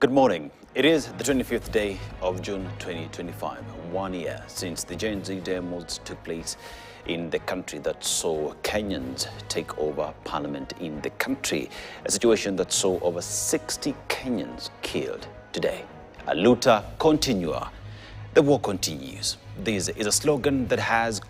Good morning. It is the 25th day of June 2025, 1 year since the Gen Z demos took place in the country that saw Kenyans take over parliament in the country, a situation that saw over 60 Kenyans killed today. A luta continua. The war continues. This is a slogan that was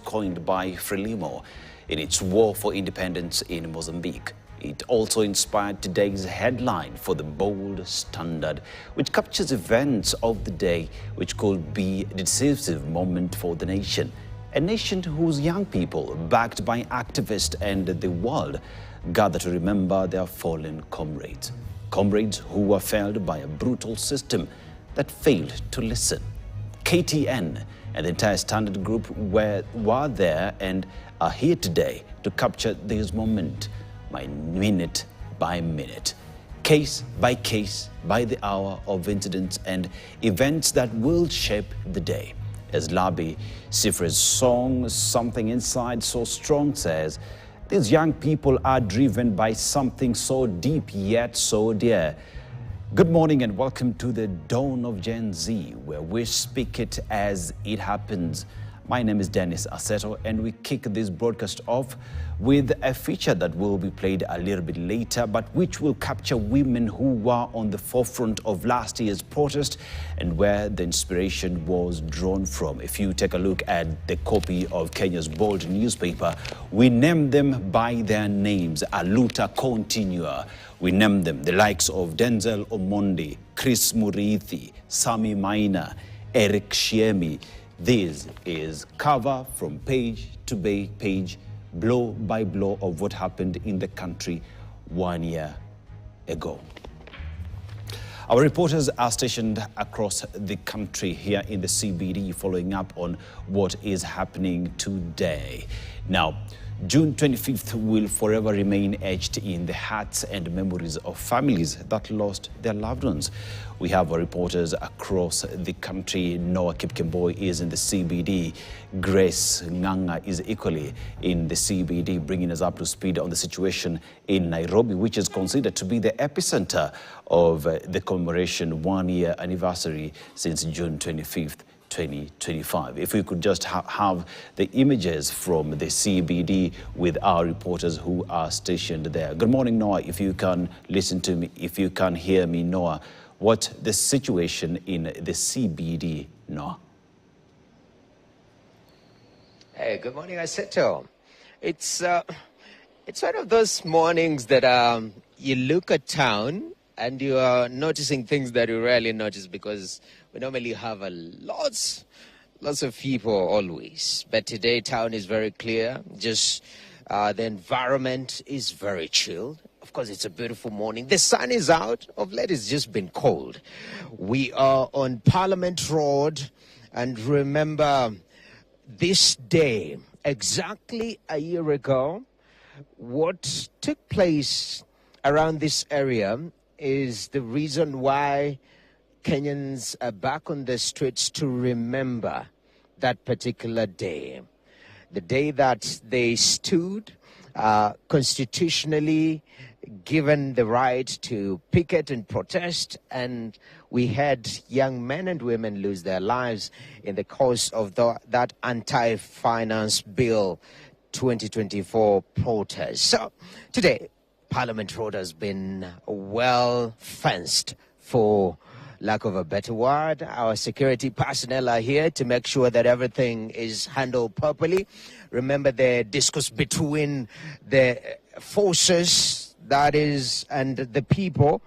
coined by Frelimo in its war for independence in Mozambique. It also inspired today's headline for the Bold Standard, which captures events of the day which could be a decisive moment for the nation. A nation whose young people, backed by activists and the world, gather to remember their fallen comrades. Comrades who were failed by a brutal system that failed to listen. KTN and the entire Standard Group were there and are here today to capture this moment, minute by minute, case by case, by the hour of incidents and events that will shape the day. As Labi Sifre's song, Something Inside So Strong says, these young people are driven by something so deep yet so dear. Good morning and welcome to the Dawn of Gen Z, where we speak it as it happens. My name is Dennis Aseto, and we kick this broadcast off with a feature that will be played a little bit later, but which will capture women who were on the forefront of last year's protest and where the inspiration was drawn from. If you take a look at the copy of Kenya's Bold newspaper, we name them by their names, a luta continua. We name them the likes of Denzel Omondi, Chris Muriithi, Sami Maina, Eric Shiemi. This is cover from page to page, blow by blow of what happened in the country 1 year ago. Our reporters are stationed across the country here in the CBD, following up on what is happening today. Now, June 25th will forever remain etched in the hearts and memories of families that lost their loved ones. We have our reporters across the country. Noah Kipkemboi is in the CBD. Grace Nganga is equally in the CBD, bringing us up to speed on the situation in Nairobi, which is considered to be the epicenter of the Commemoration 1 year anniversary since June 25th. 2025. If we could just have the images from the CBD with our reporters who are stationed there. Good morning, Noah. If you can listen to me, if you can hear me, Noah, what's the situation in the CBD, Noah? Hey, good morning, Aseto. It's one of those mornings that you look at town and you are noticing things that you rarely notice because we normally have lots of people always. But today town is very clear. Just the environment is very chilled. Of course, it's a beautiful morning. The sun is out. Of late, it's just been cold. We are on Parliament Road. And remember, this day, exactly a year ago, what took place around this area is the reason why Kenyans are back on the streets to remember that particular day. The day that they stood constitutionally given the right to picket and protest, and we had young men and women lose their lives in the course of that anti-finance bill 2024 protest. So today, Parliament Road has been well fenced, for lack of a better word. Our security personnel are here to make sure that everything is handled properly. Remember the discourse between the forces, that is, and the people.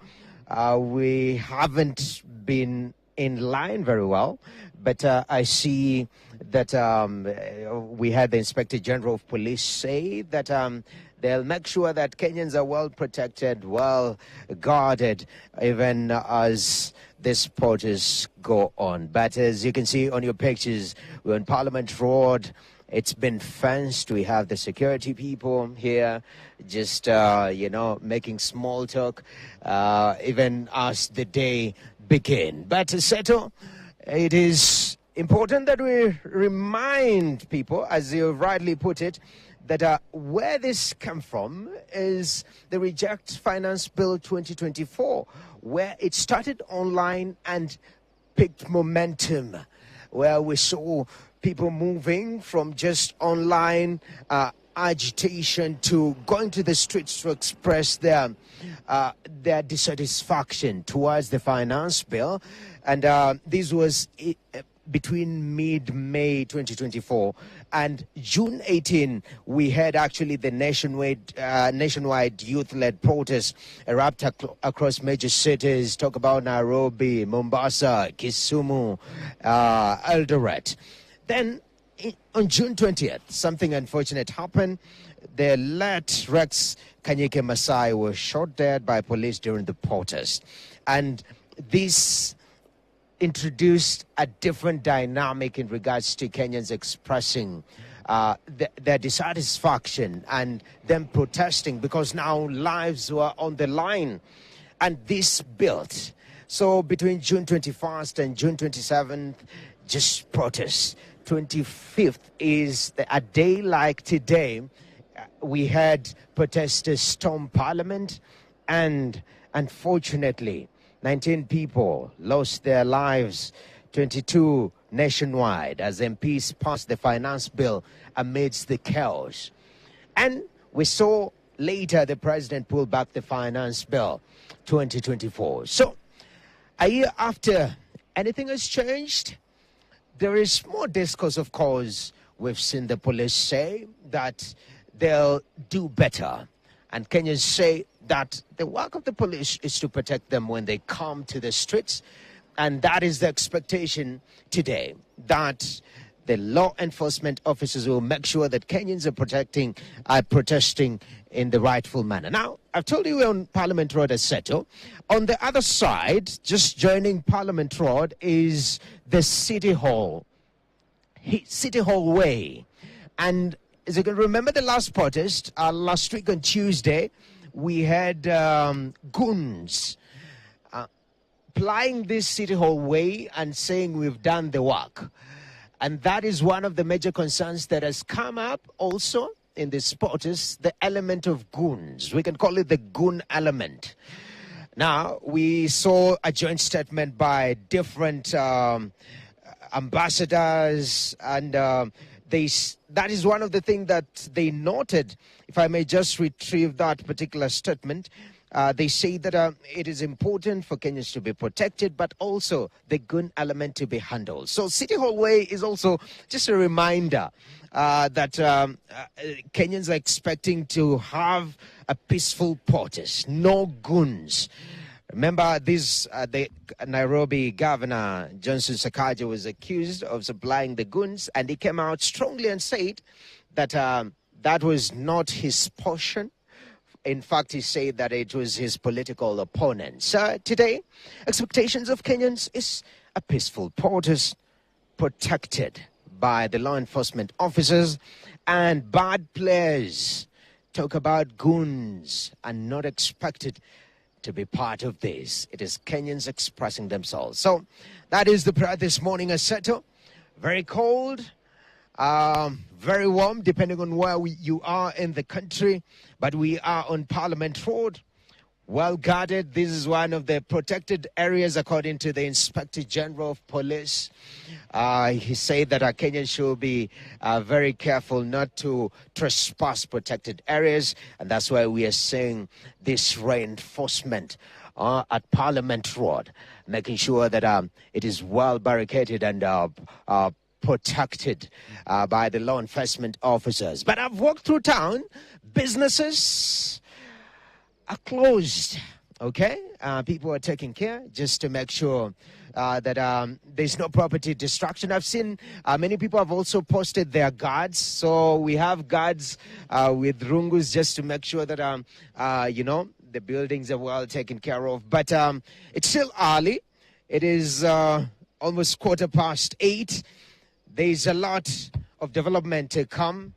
We haven't been in line very well, but I see that we had the Inspector General of Police say that they'll make sure that Kenyans are well protected, well guarded, even as these protests go on. But as you can see on your pictures, we're on Parliament Road. It's been fenced. We have the security people here just, making small talk, even as the day begin. But Seto, it is important that we remind people, as you rightly put it, that where this come from is the Reject Finance Bill 2024, where it started online and picked momentum, where we saw people moving from just online agitation to going to the streets to express their dissatisfaction towards the finance bill. And this was between mid-May 2024 and June 18. We had actually the nationwide youth-led protests erupt across major cities. Talk about Nairobi, Mombasa, Kisumu, Eldoret. Then on June 20th, something unfortunate happened. The late Rex Kanyike Masai was shot dead by police during the protest. And this introduced a different dynamic in regards to Kenyans expressing their dissatisfaction and them protesting, because now lives were on the line. And this built. So between June 21st and June 27th, just protests. 25th is a day like today. We had protesters storm Parliament, and unfortunately 19 people lost their lives, 22 nationwide, as MPs passed the finance bill amidst the chaos. And we saw later the president pull back the finance bill 2024. So a year after, anything has changed? There is more discourse, of course. We've seen the police say that they'll do better. And Kenyans say that the work of the police is to protect them when they come to the streets. And that is the expectation today, that the law enforcement officers will make sure that Kenyans are protesting in the rightful manner. Now, I've told you we're on Parliament Road, etc. On the other side, just joining Parliament Road, is the City Hall Way. And as you can remember the last protest, last week on Tuesday, we had goons plying this City Hall Way and saying we've done the work. And that is one of the major concerns that has come up also in this protest, the element of goons. We can call it the goon element. Now, we saw a joint statement by different ambassadors, and that is one of the things that they noted. If I may just retrieve that particular statement, they say that it is important for Kenyans to be protected, but also the goon element to be handled. So City Hall Way is also just a reminder that Kenyans are expecting to have a peaceful protest, no goons. Remember, the Nairobi governor, Johnson Sakaja, was accused of supplying the goons, and he came out strongly and said that that was not his portion. In fact, he said that it was his political opponent. So today, expectations of Kenyans is a peaceful protest protected by the law enforcement officers, and bad players, talk about goons, are not expected to be part of this. It is Kenyans expressing themselves. So that is the prayer this morning, Aseto. Very cold, very warm, depending on where you are in the country. But we are on Parliament Road, well guarded. This is one of the protected areas, according to the Inspector General of Police. He said that our Kenyans should be very careful not to trespass protected areas. And that's why we are seeing this reinforcement at Parliament Road, making sure that it is well barricaded and protected by the law enforcement officers. But I've walked through town. Businesses are closed, okay? People are taking care just to make sure that there's no property destruction. I've seen many people have also posted their guards. So we have guards with rungus just to make sure that, the buildings are well taken care of. But it's still early. It is almost 8:15. There's a lot of development to come.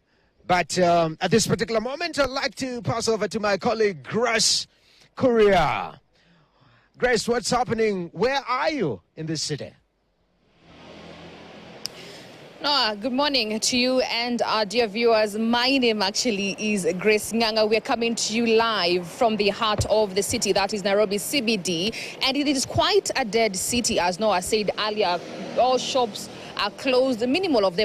But at this particular moment, I'd like to pass over to my colleague, Grace Korea. Grace, what's happening? Where are you in this city? Good morning to you and our dear viewers. My name actually is Grace Nganga. We're coming to you live from the heart of the city, that is Nairobi CBD. And it is quite a dead city, as Noah said earlier. All shops are closed, minimal of them